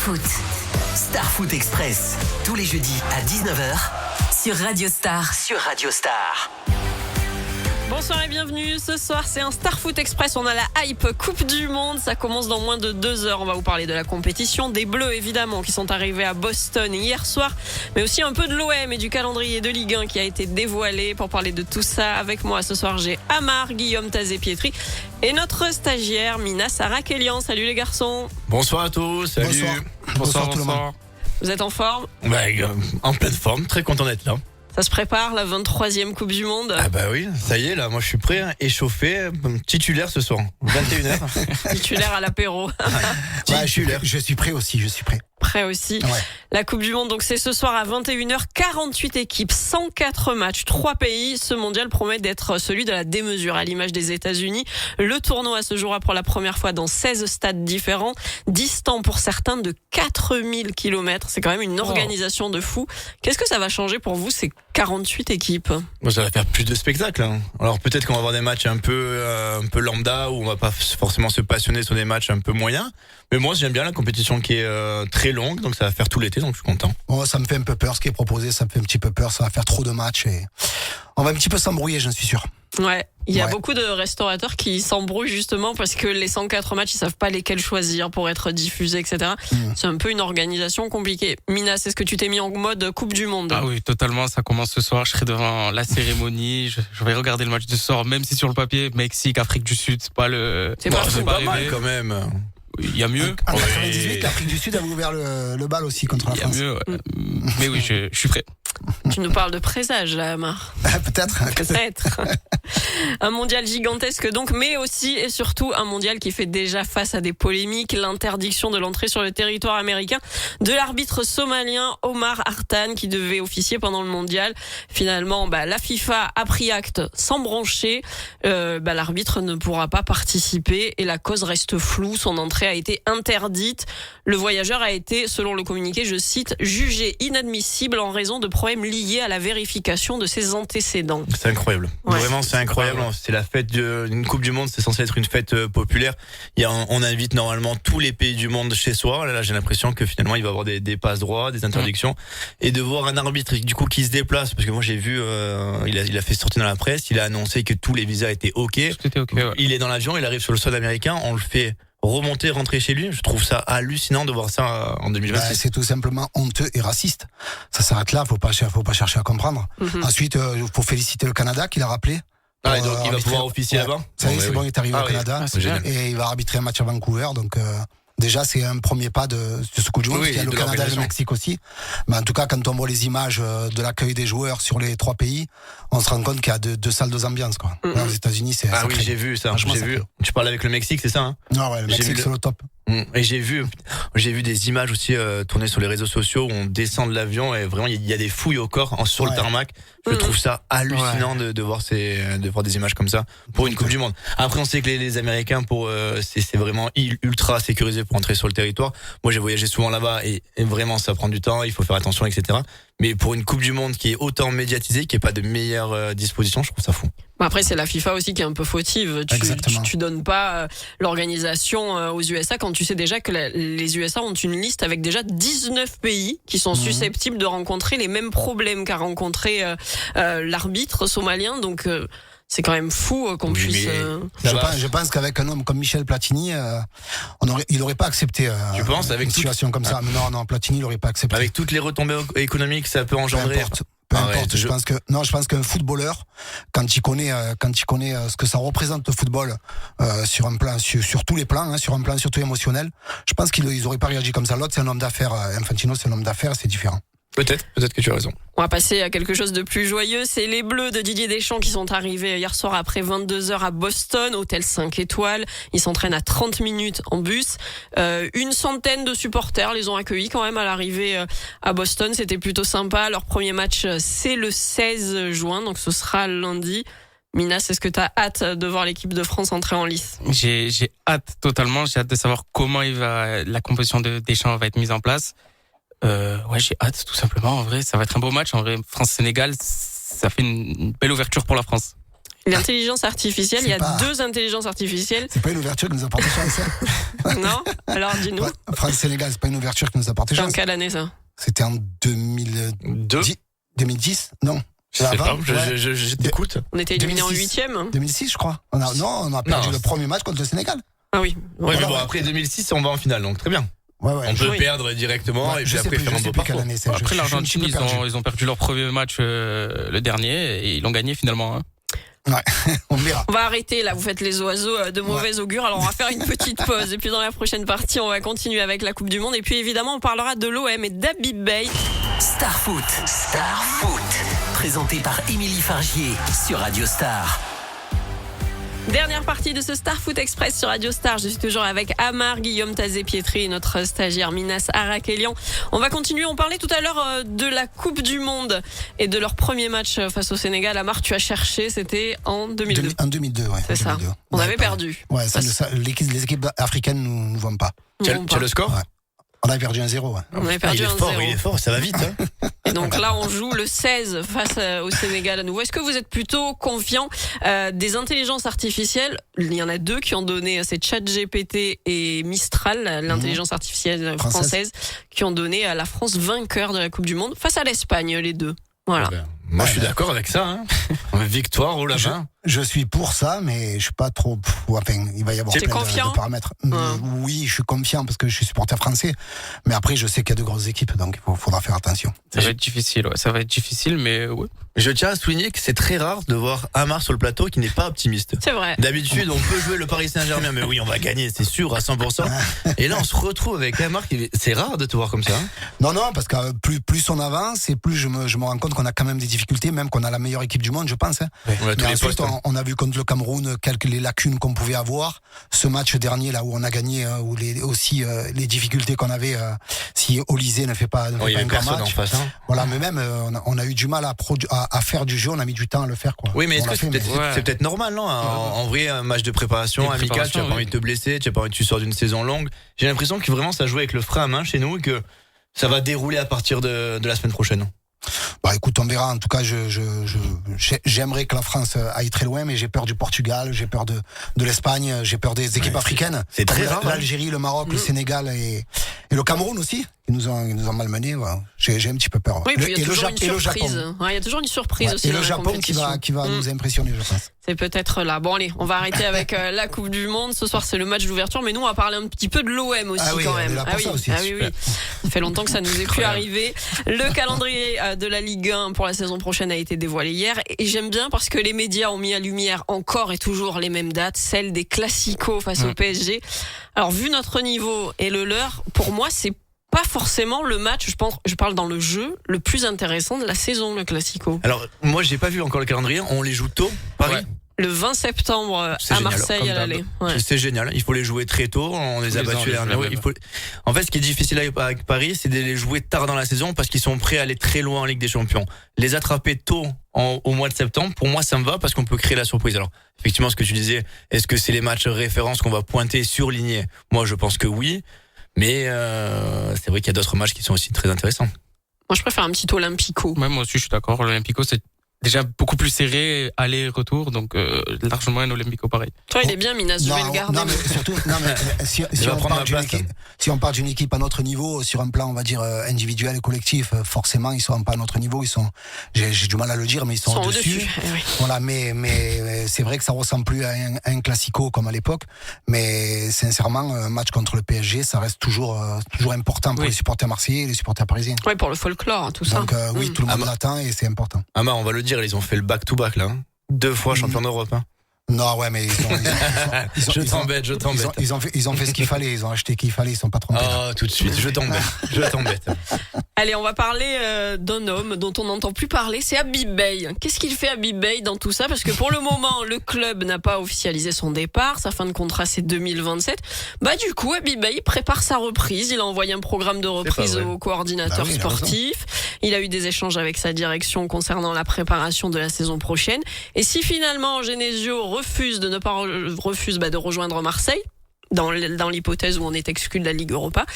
Foot. Star Foot Express. Tous les jeudis à 19h. Sur Radio Star. Bonsoir et bienvenue. Ce soir, c'est un Star Foot Express. On a la hype Coupe du Monde. Ça commence dans moins de 2 heures. On va vous parler de la compétition, des Bleus évidemment, qui sont arrivés à Boston hier soir, mais aussi un peu de l'OM et du calendrier de Ligue 1 qui a été dévoilé. Pour parler de tout ça, avec moi ce soir, j'ai Amar, Guillaume, Tazé-Pietri et notre stagiaire Mina Sarah-Kélian. Salut les garçons. Bonsoir à tous. Salut. Bonsoir tout le monde. Vous êtes en forme? En pleine forme, très content d'être là. Ça se prépare, la 23e Coupe du Monde. Ah bah oui, ça y est, là, moi je suis prêt, échauffé, titulaire ce soir, 21h. Titulaire à l'apéro. Titulaire. Je suis prêt aussi, Prêt aussi. Ouais. La Coupe du Monde, donc c'est ce soir à 21h, 48 équipes, 104 matchs, 3 pays. Ce mondial promet d'être celui de la démesure, à l'image des États-Unis. Le tournoi se jouera pour la première fois dans 16 stades différents, distant pour certains de 4000 km. C'est quand même une organisation de fou. Qu'est-ce que ça va changer pour vous, ces 48 équipes? Moi, ça va faire plus de spectacles. Hein. Alors peut-être qu'on va avoir des matchs un peu lambda, où on va pas forcément se passionner sur des matchs un peu moyens. Mais moi, j'aime bien la compétition qui est très longue, donc ça va faire tout l'été, donc je suis content. Oh, ça me fait un peu peur, ce qui est proposé, ça me fait un petit peu peur, ça va faire trop de matchs et on va un petit peu s'embrouiller, j'en suis sûr. Ouais, il y a beaucoup de restaurateurs qui s'embrouillent justement parce que les 104 matchs, ils savent pas lesquels choisir pour être diffusés, etc. C'est un peu une organisation compliquée. Mina, c'est ce que tu t'es mis en mode Coupe du Monde? Ah oui, totalement, ça commence ce soir, je serai devant la cérémonie, je vais regarder le match de ce soir, même si sur le papier, Mexique, Afrique du Sud, c'est pas le... C'est pas mal quand même. Il y a mieux. En 98, l'Afrique du Sud a ouvert le bal aussi contre la France. Il y a mieux, ouais. Mais oui, je suis prêt. Tu nous parles de présage là, Amar. Peut-être. Un mondial gigantesque donc, mais aussi et surtout un mondial qui fait déjà face à des polémiques. L'interdiction de l'entrée sur le territoire américain de l'arbitre somalien Omar Hartan qui devait officier pendant le mondial. Finalement, la FIFA a pris acte sans broncher. L'arbitre ne pourra pas participer et la cause reste floue. Son entrée a été interdite. Le voyageur a été, selon le communiqué, je cite, jugé inadmissible en raison de problèmes liés à la vérification de ses antécédents. C'est incroyable. Ouais, vraiment, c'est incroyable. C'est la fête d'une Coupe du Monde. C'est censé être une fête populaire. On invite normalement tous les pays du monde chez soi. Là, j'ai l'impression que finalement, il va y avoir des passes droits, des interdictions, et de voir un arbitre du coup qui se déplace. Parce que moi, j'ai vu, il a fait sortir dans la presse. Il a annoncé que tous les visas étaient OK. Tout était OK. Ouais. Il est dans l'avion. Il arrive sur le sol américain. On le fait remonter, rentrer chez lui. Je trouve ça hallucinant de voir ça en 2026. C'est tout simplement honteux et raciste. Ça s'arrête là, faut pas chercher à comprendre. Ensuite, faut féliciter le Canada qui l'a rappelé. Ah, et donc il va pouvoir officier là-bas. Ça y est, c'est bon, il est arrivé au Canada. C'est génial. Et il va arbitrer un match à Vancouver, donc déjà c'est un premier pas de ce coup de jour. Il y a le Canada et le Mexique aussi. Mais en tout cas, quand on voit les images de l'accueil des joueurs sur les 3 pays, on se rend compte qu'il y a deux salles d'ambiance quoi. Là, aux États-Unis, c'est oui, j'ai vu ça. Franchement, J'ai vu. Tu parles avec le Mexique, c'est ça, hein? Non, ouais, le Mexique c'est le top. Et j'ai vu des images aussi tournées sur les réseaux sociaux où on descend de l'avion et vraiment il y a des fouilles au corps sur le tarmac. Je trouve ça hallucinant de voir des images comme ça pour une Coupe du Monde. Après, on sait que les Américains c'est vraiment ultra sécurisé pour entrer sur le territoire. Moi, j'ai voyagé souvent là-bas et vraiment ça prend du temps. Il faut faire attention, etc. Mais pour une Coupe du Monde qui est autant médiatisée, qui est pas de meilleure disposition, je trouve ça fou. Après, c'est la FIFA aussi qui est un peu fautive. Tu donnes pas l'organisation aux USA quand tu sais déjà que les USA ont une liste avec déjà 19 pays qui sont susceptibles de rencontrer les mêmes problèmes qu'a rencontré l'arbitre somalien. Donc c'est quand même fou qu'on puisse. Je pense qu'avec un homme comme Michel Platini, il n'aurait pas accepté une situation comme ça. Mais non, Platini, il n'aurait pas accepté. Avec toutes les retombées économiques que ça peut engendrer. Peu importe. Je pense qu'un footballeur, quand il connaît ce que ça représente le football sur un plan, sur tous les plans, sur un plan surtout émotionnel, je pense qu'ils n'auraient pas réagi comme ça. L'autre, c'est un homme d'affaires. Infantino, c'est un homme d'affaires, c'est différent. Peut-être que tu as raison. On va passer à quelque chose de plus joyeux. C'est les Bleus de Didier Deschamps qui sont arrivés hier soir après 22 heures à Boston, hôtel 5 étoiles. Ils s'entraînent à 30 minutes en bus. Une centaine de supporters les ont accueillis quand même à l'arrivée à Boston. C'était plutôt sympa. Leur premier match, c'est le 16 juin, donc ce sera lundi. Mina, est-ce que tu as hâte de voir l'équipe de France entrer en lice? J'ai hâte totalement. J'ai hâte de savoir comment la composition de Deschamps va être mise en place. J'ai hâte tout simplement. En vrai, ça va être un beau match. En vrai, France-Sénégal, ça fait une belle ouverture pour la France. L'intelligence artificielle, il y a 2 intelligences artificielles. C'est pas une ouverture qui nous a porté chance. Non? Alors dis-nous. France-Sénégal, c'est pas une ouverture qui nous a porté chance. Dans quelle année ça? C'était en 2010. Non. Je sais pas, je t'écoute. On était éliminé en 8e. 2006, je crois. On a perdu le premier match contre le Sénégal. Ah oui. Ouais, mais bon, après 2006, on va en finale, donc très bien. Ouais, on peut perdre directement et puis après faire un beau parcours. Après l'Argentine, ils ont perdu leur premier match le dernier et ils l'ont gagné finalement. Ouais, on verra. On va arrêter là, vous faites les oiseaux de mauvais augure. Alors on va faire une petite pause et puis dans la prochaine partie, on va continuer avec la Coupe du Monde et puis évidemment, on parlera de l'OM et d'Habib Beye. Star Foot, présenté par Émilie Fargier sur Radio Star. Dernière partie de ce Star Foot Express sur Radio Star. Je suis toujours avec Amar, Guillaume Tazé-Pietri et notre stagiaire Minas Arakelian. On va continuer. On parlait tout à l'heure de la Coupe du Monde et de leur premier match face au Sénégal. Amar, tu as cherché, c'était en 2002. En 2002, ouais. C'est ça. On avait perdu. Ouais, les équipes africaines ne nous voient pas. Tu as le score? Ouais. On a perdu 1-0. Ouais. On avait perdu 1-0. Il est fort, ça va vite. Hein. Et donc là, on joue le 16 face au Sénégal à nouveau. Est-ce que vous êtes plutôt confiant des intelligences artificielles? Il y en a 2 qui ont donné, c'est ChatGPT et Mistral, l'intelligence artificielle française, qui ont donné à la France vainqueur de la Coupe du Monde face à l'Espagne, les 2. Voilà. Moi, je suis d'accord avec ça. Hein. Victoire au lapin. Je suis pour ça, mais je suis pas trop. Enfin, il va y avoir plein de paramètres. Oui, je suis confiant parce que je suis supporter français. Mais après, je sais qu'il y a de grosses équipes, donc il faudra faire attention. Ça va être difficile, ouais. Ça va être difficile, mais ouais. Je tiens à souligner que c'est très rare de voir Amar sur le plateau qui n'est pas optimiste. C'est vrai. D'habitude, on peut jouer le Paris Saint-Germain, mais oui, on va gagner, c'est sûr, à 100%. Et là, on se retrouve avec Amar. C'est rare de te voir comme ça. Hein. Non, parce que plus on avance, et plus je me rends compte qu'on a quand même des difficultés, même qu'on a la meilleure équipe du monde, je pense. Hein. Ouais, mais ensuite, on a vu contre le Cameroun les lacunes qu'on pouvait avoir. Ce match dernier, là où on a gagné, où les difficultés qu'on avait, si Olysée ne fait pas un grand match. En face, hein. Voilà, mais même on a eu du mal à faire du jeu. On a mis du temps à le faire, quoi. Oui, mais est-ce que c'est peut-être normal, non? En vrai, un match de préparation amical, tu n'as pas envie de te blesser, tu n'as pas envie que tu sors d'une saison longue. J'ai l'impression que vraiment ça joue avec le frein à main chez nous et que ça va dérouler à partir de la semaine prochaine. Bah écoute, on verra. En tout cas, j'aimerais que la France aille très loin, mais j'ai peur du Portugal, j'ai peur de l'Espagne, j'ai peur des équipes africaines. C'est très rare. L'Algérie, le Maroc, le Sénégal et le Cameroun aussi. Ils nous ont malmenés. Voilà. J'ai un petit peu peur. Oui, puis il y a toujours une surprise. Il y a toujours une surprise aussi. Et le Japon qui va nous impressionner, je pense. C'est peut-être là. Bon allez, on va arrêter avec la Coupe du Monde. Ce soir, c'est le match d'ouverture, mais nous, on va parler un petit peu de l'OM aussi quand même. Ça fait longtemps que ça nous est plus arrivé. Le calendrier de la Ligue 1 pour la saison prochaine a été dévoilé hier. Et j'aime bien parce que les médias ont mis à lumière encore et toujours les mêmes dates, celles des classicos face au PSG. Alors, vu notre niveau et le leur, pour moi, c'est pas forcément le match, je parle dans le jeu, le plus intéressant de la saison, le Classico. Alors, moi, j'ai pas vu encore le calendrier. On les joue tôt, Paris. Ouais. Le 20 septembre à Marseille à l'aller. Ouais. C'est génial. Il faut les jouer très tôt. On les a battus l'année dernière. En fait, ce qui est difficile avec Paris, c'est de les jouer tard dans la saison parce qu'ils sont prêts à aller très loin en Ligue des Champions. Les attraper tôt au mois de septembre, pour moi, ça me va parce qu'on peut créer la surprise. Alors, effectivement, ce que tu disais, est-ce que c'est les matchs références qu'on va pointer, surligner? Moi, je pense que oui. Mais c'est vrai qu'il y a d'autres matchs qui sont aussi très intéressants. Moi, je préfère un petit Olympico. Ouais, moi aussi, je suis d'accord. L'Olympico, c'est déjà beaucoup plus serré, aller-retour, donc largement un Olympico pareil. Toi, il est bien, Minas, je vais le garder. Non, mais surtout, si on part d'une équipe à notre niveau, sur un plan, on va dire, individuel et collectif, forcément, ils sont pas à notre niveau, j'ai du mal à le dire, mais ils sont au-dessus. Oui. Voilà, mais c'est vrai que ça ressemble plus à un classico comme à l'époque, mais sincèrement, un match contre le PSG, ça reste toujours important pour les supporters marseillais et les supporters parisiens. Oui, pour le folklore, tout ça. Donc, oui, tout le monde l'attend et c'est important. Amar, on va le dire, ils ont fait le back-to-back, là. Hein. 2 fois champion d'Europe. Hein. Non, ouais, mais je t'embête. Ils ont fait ce qu'il fallait, ils ont acheté ce qu'il fallait, ils sont pas trompés. Oh, tout de suite, je t'embête. Allez, on va parler d'un homme dont on n'entend plus parler, c'est Habib Beye. Qu'est-ce qu'il fait Habib Beye dans tout ça? Parce que pour le moment, le club n'a pas officialisé son départ, sa fin de contrat c'est 2027. Bah du coup, Habib Beye prépare sa reprise, il a envoyé un programme de reprise au coordinateur sportif. Il a eu des échanges avec sa direction concernant la préparation de la saison prochaine. Et si finalement Genesio refuse de rejoindre Marseille, dans l'hypothèse où on est exclu de la Ligue Europa,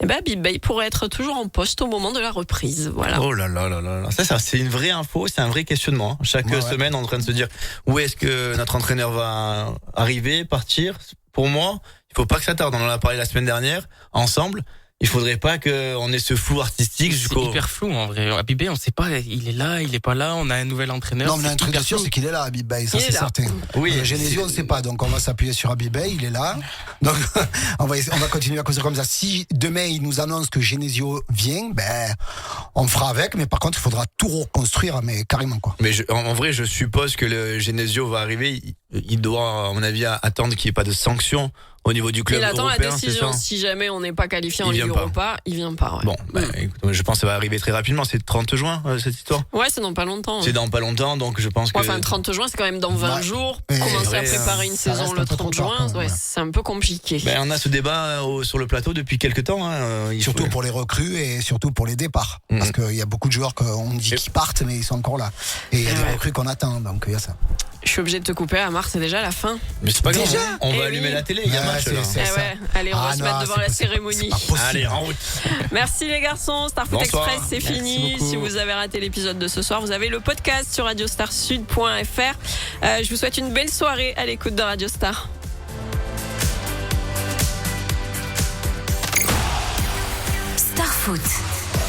eh ben Habib Beye pourrait être toujours en poste au moment de la reprise. Voilà. Oh là là là là. Ça c'est une vraie info, c'est un vrai questionnement. Chaque semaine, on est en train de se dire où est-ce que notre entraîneur va arriver, partir. Pour moi, il faut pas que ça tarde. On en a parlé la semaine dernière, ensemble. Il faudrait pas qu'on ait ce flou artistique jusqu'au... C'est hyper flou en vrai. Habib Beye, on sait pas, il est là, il est pas là, on a un nouvel entraîneur. Non, mais un truc sûr, c'est qu'il est là, Habib Beye, ça c'est certain. Oui. Genesio, on ne sait pas, donc on va s'appuyer sur Habib Beye, il est là. Donc on va continuer à causer comme ça. Si demain il nous annonce que Genesio vient, ben on fera avec, mais par contre il faudra tout reconstruire, mais carrément quoi. Mais en vrai, je suppose que le Genesio va arriver. Il doit, à mon avis, attendre qu'il n'y ait pas de sanctions au niveau du club européen. Il attend la décision. Si jamais on n'est pas qualifié en Ligue Europa, il vient pas. Ouais. Bon, écoute, je pense que ça va arriver très rapidement. C'est 30 juin, cette histoire. Ouais, c'est dans pas longtemps. C'est dans pas longtemps, donc je pense que... Enfin, 30 juin, c'est quand même dans 20 jours. Commencer à préparer une saison le 30 juin, c'est un peu compliqué. On a ce débat sur le plateau depuis quelques temps. Surtout pour les recrues et surtout pour les départs. Parce qu'il y a beaucoup de joueurs qu'on dit qu'ils partent, mais ils sont encore là. Et il y a des recrues qu'on attend, donc il y a ça. Je suis obligé de te couper, Amar, c'est déjà la fin. Mais c'est pas grave, on va allumer la télé, il y a match là. Allez, on va se mettre devant la cérémonie. Allez, en route. Merci les garçons, Starfoot Express, c'est fini. Si vous avez raté l'épisode de ce soir, vous avez le podcast sur radiostarsud.fr. Je vous souhaite une belle soirée à l'écoute de Radio Star.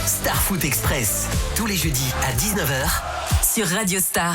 Starfoot Express, tous les jeudis à 19h sur Radio Star.